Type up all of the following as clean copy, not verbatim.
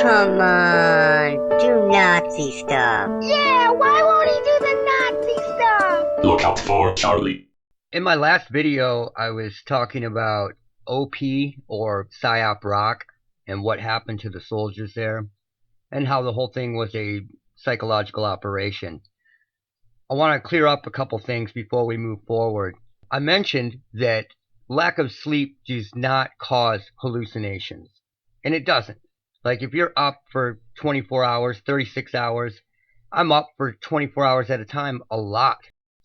Come on, do Nazi stuff. Yeah, why won't he do the Nazi stuff? Lookoutfa Charlie. In my last video, I was talking about OP, or PSYOP Rock, and what happened to the soldiers there, and how the whole thing was a psychological operation. I want to clear up a couple things before we move forward. I mentioned that lack of sleep does not cause hallucinations, and it doesn't. Like if you're up for 24 hours, 36 hours, I'm up for 24 hours at a time a lot.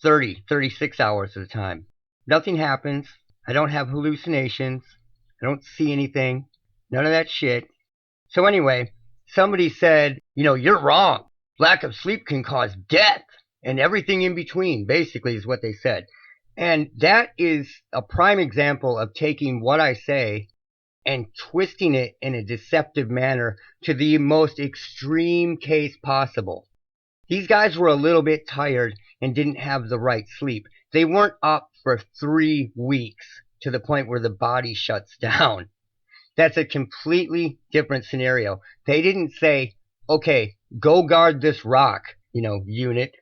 30, 36 hours at a time. Nothing happens. I don't have hallucinations. I don't see anything. None of that shit. So anyway, somebody said, you're wrong. Lack of sleep can cause death and everything in between, basically, is what they said. And that is a prime example of taking what I say and twisting it in a deceptive manner to the most extreme case possible. These guys were a little bit tired and didn't have the right sleep. They weren't up for 3 weeks to the point where the body shuts down. That's a completely different scenario. They didn't say, okay, go guard this rock, unit,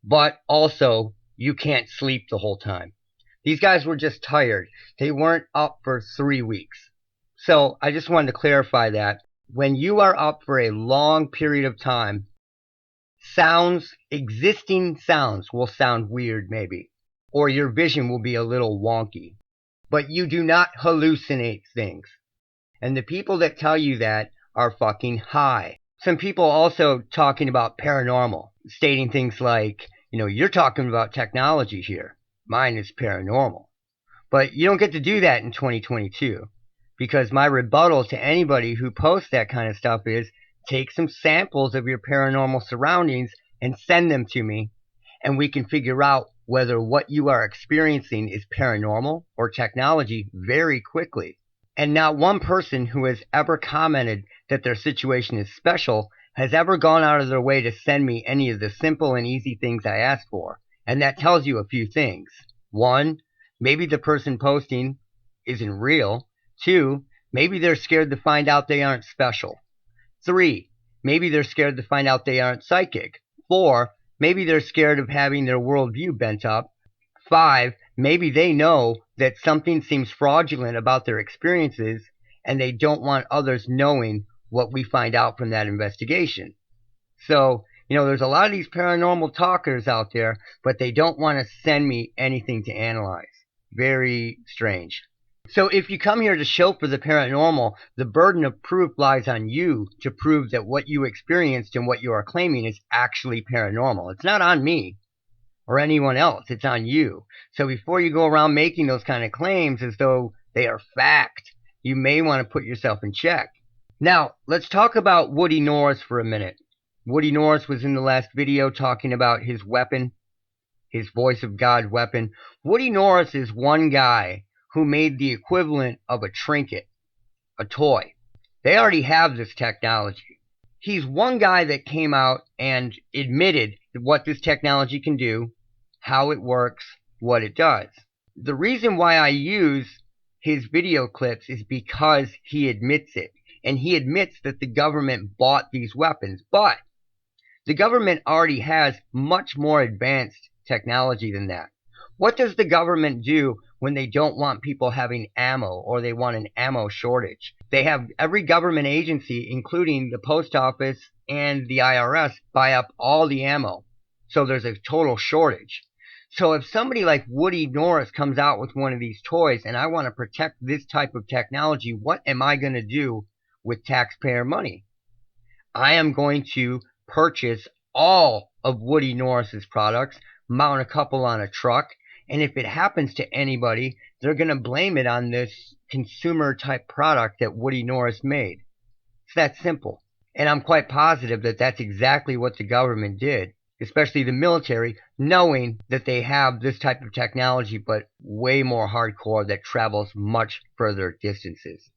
but also you can't sleep the whole time. These guys were just tired. They weren't up for 3 weeks. So I just wanted to clarify that. When you are up for a long period of time, existing sounds will sound weird maybe, or your vision will be a little wonky, but you do not hallucinate things. And the people that tell you that are fucking high. Some people also talking about paranormal, stating things like, you're talking about technology here. Mine is paranormal. But you don't get to do that in 2022, because my rebuttal to anybody who posts that kind of stuff is, take some samples of your paranormal surroundings and send them to me, and we can figure out whether what you are experiencing is paranormal or technology very quickly. And not one person who has ever commented that their situation is special has ever gone out of their way to send me any of the simple and easy things I asked for. And that tells you a few things. 1, maybe the person posting isn't real. 2, maybe they're scared to find out they aren't special. 3, maybe they're scared to find out they aren't psychic. 4, maybe they're scared of having their worldview bent up. 5, maybe they know that something seems fraudulent about their experiences and they don't want others knowing what we find out from that investigation. So, there's a lot of these paranormal talkers out there, but they don't want to send me anything to analyze. Very strange. So if you come here to show for the paranormal, the burden of proof lies on you to prove that what you experienced and what you are claiming is actually paranormal. It's not on me or anyone else. It's on you. So before you go around making those kind of claims as though they are fact, you may want to put yourself in check. Now, let's talk about Woody Norris for a minute. Woody Norris was in the last video talking about his weapon, his voice of God weapon. Woody Norris is one guy who made the equivalent of a trinket, a toy. They already have this technology. He's one guy that came out and admitted what this technology can do, how it works, what it does. The reason why I use his video clips is because he admits it. And he admits that the government bought these weapons. But the government already has much more advanced technology than that. What does the government do when they don't want people having ammo or they want an ammo shortage? They have every government agency, including the post office and the IRS, buy up all the ammo. So there's a total shortage. So if somebody like Woody Norris comes out with one of these toys and I want to protect this type of technology, what am I going to do with taxpayer money? I am going to purchase all of Woody Norris's products, mount a couple on a truck, and if it happens to anybody, they're going to blame it on this consumer type product that Woody Norris made. It's that simple. And I'm quite positive that that's exactly what the government did, especially the military, knowing that they have this type of technology, but way more hardcore that travels much further distances.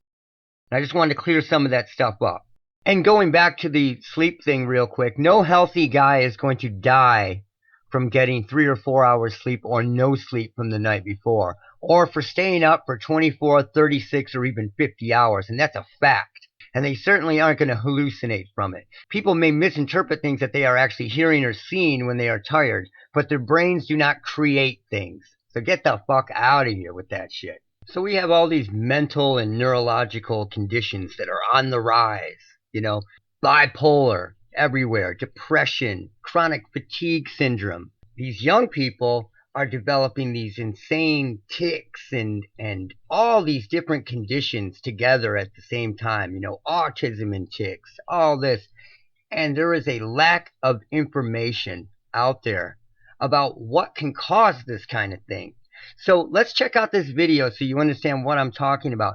And I just wanted to clear some of that stuff up. And going back to the sleep thing real quick, no healthy guy is going to die from getting 3 or 4 hours sleep or no sleep from the night before, or for staying up for 24, 36, or even 50 hours, and that's a fact. And they certainly aren't going to hallucinate from it. People may misinterpret things that they are actually hearing or seeing when they are tired, but their brains do not create things. So get the fuck out of here with that shit. So we have all these mental and neurological conditions that are on the rise. Bipolar everywhere, depression, chronic fatigue syndrome. These young people are developing these insane tics and all these different conditions together at the same time. Autism and tics, all this. And there is a lack of information out there about what can cause this kind of thing. So let's check out this video so you understand what I'm talking about.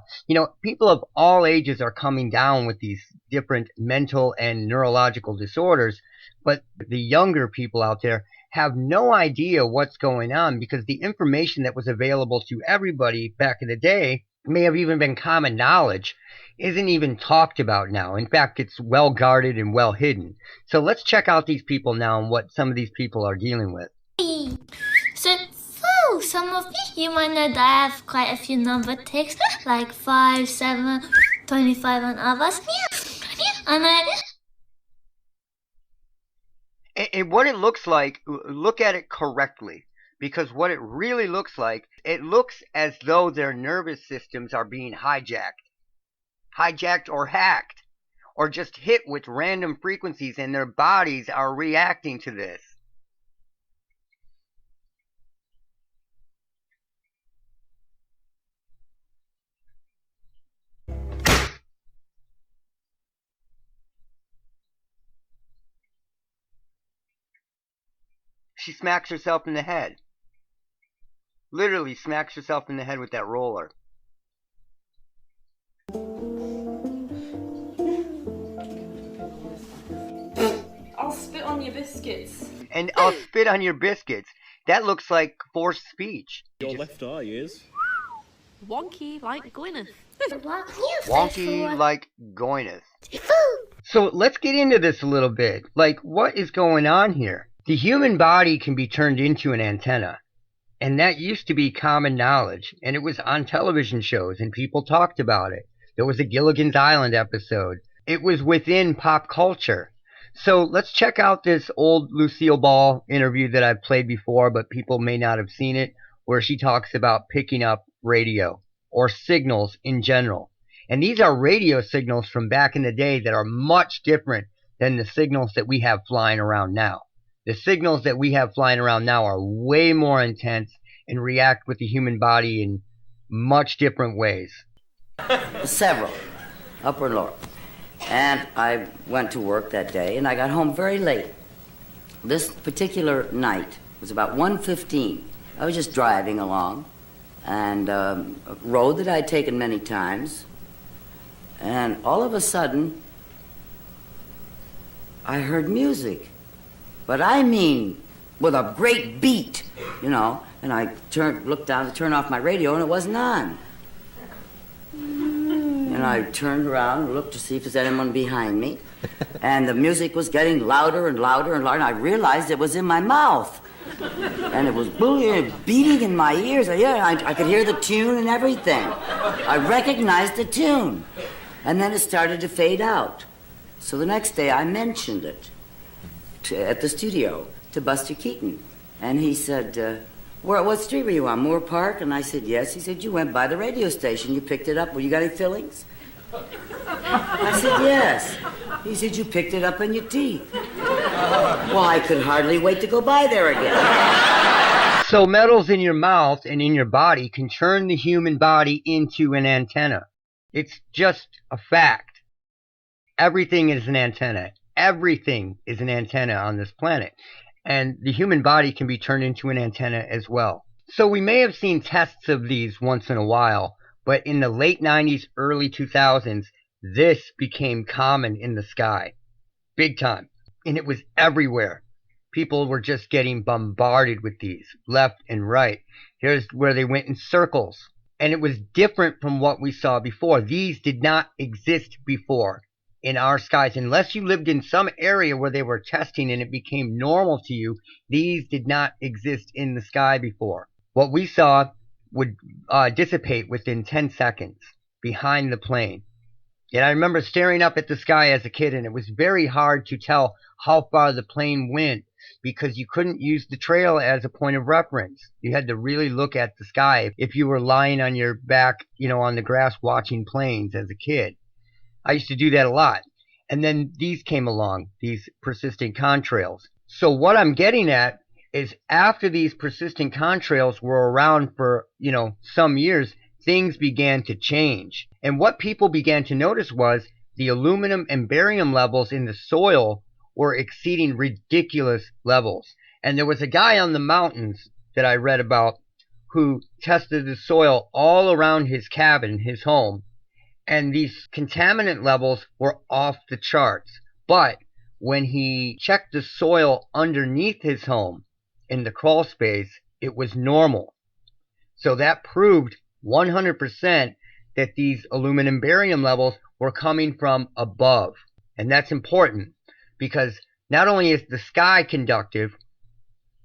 People of all ages are coming down with these different mental and neurological disorders, but the younger people out there have no idea what's going on because the information that was available to everybody back in the day may have even been common knowledge, isn't even talked about now. In fact, it's well guarded and well hidden. So let's check out these people now and what some of these people are dealing with. So some of you might know that I have quite a few number tics, like 5, 7, 25 and others. And what it looks like, look at it correctly. Because what it really looks like, it looks as though their nervous systems are being hijacked or hacked, or just hit with random frequencies, and their bodies are reacting to this. She smacks herself in the head. Literally smacks herself in the head with that roller. I'll spit on your biscuits. And I'll spit on your biscuits. That looks like forced speech. Your left eye is Wonky like Gwyneth. Wonky like Gwyneth. So let's get into this a little bit. Like, what is going on here? The human body can be turned into an antenna. And that used to be common knowledge. And it was on television shows and people talked about it. There was a Gilligan's Island episode. It was within pop culture. So let's check out this old Lucille Ball interview that I've played before, but people may not have seen it, where she talks about picking up radio or signals in general. And these are radio signals from back in the day that are much different than the signals that we have flying around now. The signals that we have flying around now are way more intense and react with the human body in much different ways. Several, upper and lower. And I went to work that day, and I got home very late. This particular night was about 1:15. I was just driving along, and a road that I'd taken many times, and all of a sudden, I heard music. But I mean, with a great beat, and I looked down to turn off my radio, and it wasn't on. And I turned around and looked to see if there's anyone behind me. And the music was getting louder and louder and louder, and I realized it was in my mouth. And it was beating in my ears. I could hear the tune and everything. I recognized the tune. And then it started to fade out. So the next day I mentioned it at the studio to Buster Keaton. And he said, what street were you on, Moore Park? And I said, yes. He said, you went by the radio station. You picked it up. Well, you got any fillings? I said, yes. He said, you picked it up in your teeth. Well, I could hardly wait to go by there again. So metals in your mouth and in your body can turn the human body into an antenna. It's just a fact. Everything is an antenna. Everything is an antenna on this planet. And the human body can be turned into an antenna as well. So we may have seen tests of these once in a while, but in the late 90s, early 2000s, this became common in the sky. Big time. And it was everywhere. People were just getting bombarded with these, left and right. Here's where they went in circles. And it was different from what we saw before. These did not exist before in our skies. Unless you lived in some area where they were testing and it became normal to you, these did not exist in the sky before. What we saw would dissipate within 10 seconds behind the plane. And I remember staring up at the sky as a kid, and it was very hard to tell how far the plane went because you couldn't use the trail as a point of reference. You had to really look at the sky if you were lying on your back, on the grass watching planes as a kid. I used to do that a lot. And then these came along, these persistent contrails. So what I'm getting at is after these persistent contrails were around for, some years, things began to change. And what people began to notice was the aluminum and barium levels in the soil were exceeding ridiculous levels. And there was a guy on the mountains that I read about who tested the soil all around his cabin, his home, and these contaminant levels were off the charts. But when he checked the soil underneath his home in the crawl space, it was normal. So that proved 100% that these aluminum barium levels were coming from above. And that's important because not only is the sky conductive,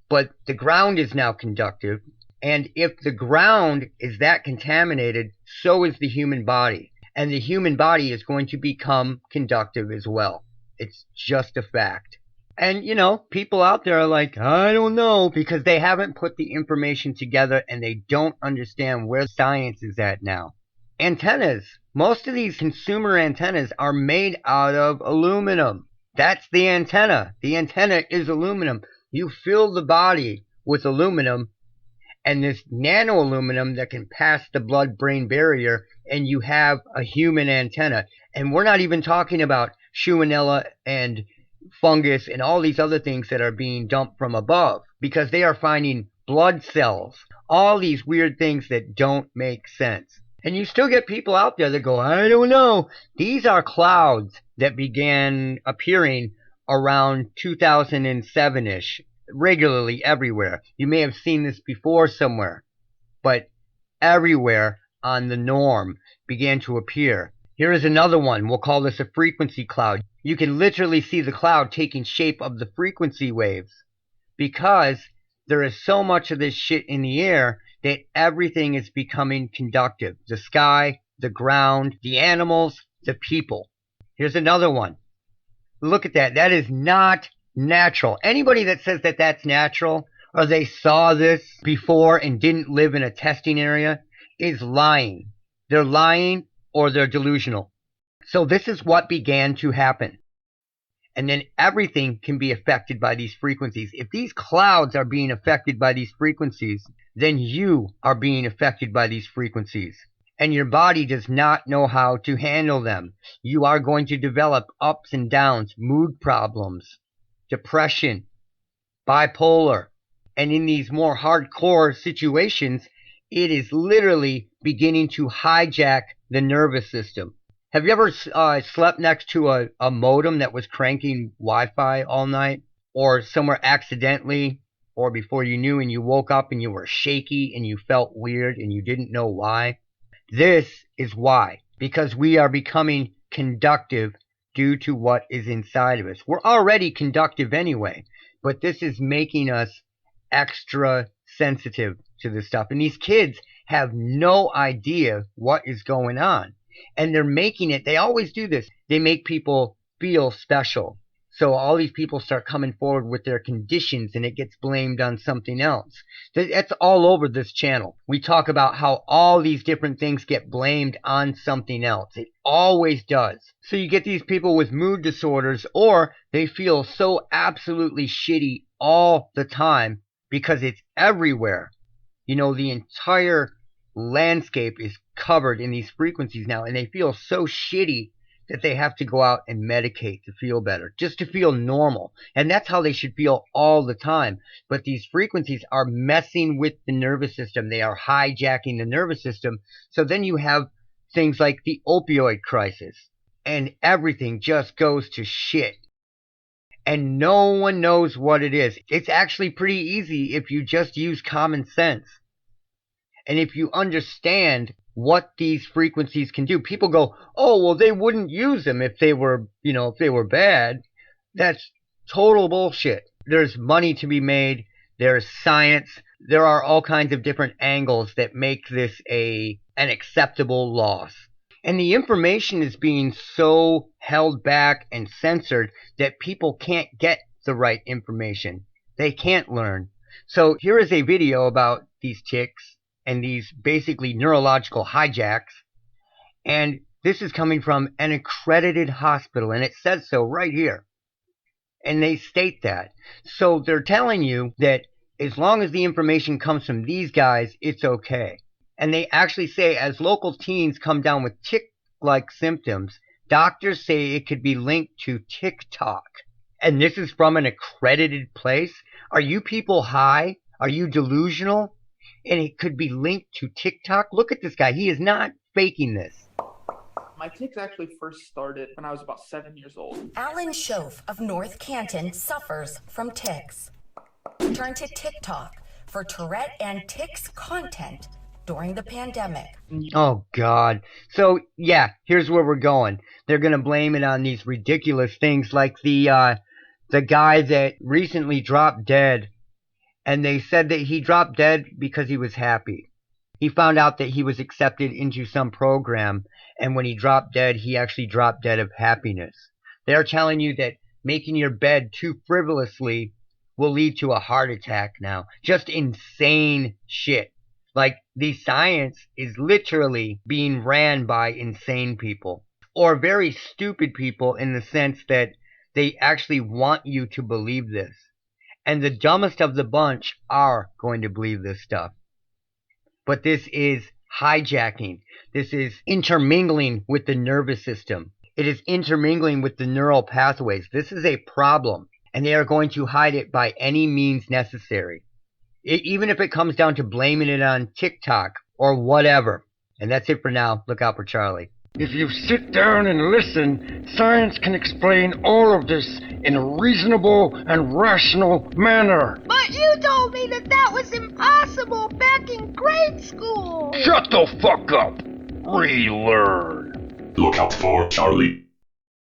but the ground is now conductive. And if the ground is that contaminated, so is the human body. And the human body is going to become conductive as well. It's just a fact. And, people out there are like, I don't know, because they haven't put the information together and they don't understand where science is at now. Antennas. Most of these consumer antennas are made out of aluminum. That's the antenna. The antenna is aluminum. You fill the body with aluminum and this nano-aluminum that can pass the blood-brain barrier, and you have a human antenna. And we're not even talking about Shilling and fungus and all these other things that are being dumped from above, because they are finding blood cells, all these weird things that don't make sense. And you still get people out there that go, I don't know. These are clouds that began appearing around 2007-ish. Regularly everywhere. You may have seen this before somewhere, but everywhere on the norm began to appear. Here is another one. We'll call this a frequency cloud. You can literally see the cloud taking shape of the frequency waves because there is so much of this shit in the air that everything is becoming conductive. The sky, the ground, the animals, the people. Here's another one. Look at that. That is not natural. Anybody that says that that's natural or they saw this before and didn't live in a testing area is lying. They're lying or they're delusional. So this is what began to happen. And then everything can be affected by these frequencies. If these clouds are being affected by these frequencies, then you are being affected by these frequencies. And your body does not know how to handle them. You are going to develop ups and downs, mood problems, depression, bipolar, and in these more hardcore situations, it is literally beginning to hijack the nervous system. Have you ever slept next to a modem that was cranking Wi-Fi all night? Or somewhere accidentally, or before you knew and you woke up and you were shaky and you felt weird and you didn't know why? This is why. Because we are becoming conductive due to what is inside of us. We're already conductive anyway, but this is making us extra sensitive to this stuff. And these kids have no idea what is going on. And they're making it, they always do this, they make people feel special. So all these people start coming forward with their conditions and it gets blamed on something else. That's all over this channel. We talk about how all these different things get blamed on something else. It always does. So you get these people with mood disorders, or they feel so absolutely shitty all the time because it's everywhere. The entire landscape is covered in these frequencies now, and they feel so shitty that they have to go out and medicate to feel better, just to feel normal. And that's how they should feel all the time. But these frequencies are messing with the nervous system. They are hijacking the nervous system. So then you have things like the opioid crisis, and everything just goes to shit. And no one knows what it is. It's actually pretty easy if you just use common sense. And if you understand what these frequencies can do. People go, oh, well, they wouldn't use them if they were, if they were bad. That's total bullshit. There's money to be made. There's science. There are all kinds of different angles that make this an acceptable loss. And the information is being so held back and censored that people can't get the right information. They can't learn. So here is a video about these ticks and these basically neurological hijacks. And this is coming from an accredited hospital, and it says so right here. And they state that. So they're telling you that as long as the information comes from these guys, it's okay. And they actually say as local teens come down with tick-like symptoms, doctors say it could be linked to TikTok. And this is from an accredited place? Are you people high? Are you delusional? And it could be linked to TikTok? Look at this guy. He is not faking this. My tics actually first started when I was about 7 years old. Alan Schoaf of North Canton suffers from tics. Turn to TikTok for Tourette and tics content during the pandemic. Oh, God. So, yeah, here's where we're going. They're going to blame it on these ridiculous things like the guy that recently dropped dead. And they said that he dropped dead because he was happy. He found out that he was accepted into some program, and when he dropped dead, he actually dropped dead of happiness. They're telling you that making your bed too frivolously will lead to a heart attack now. Just insane shit. Like, the science is literally being ran by insane people. Or very stupid people in the sense that they actually want you to believe this. And the dumbest of the bunch are going to believe this stuff. But this is hijacking. This is intermingling with the nervous system. It is intermingling with the neural pathways. This is a problem. And they are going to hide it by any means necessary. Even if it comes down to blaming it on TikTok or whatever. And that's it for now. Look out for Charlie. If you sit down and listen, science can explain all of this in a reasonable and rational manner. But you told me that was impossible back in grade school. Shut the fuck up! Relearn. Look out for Charlie.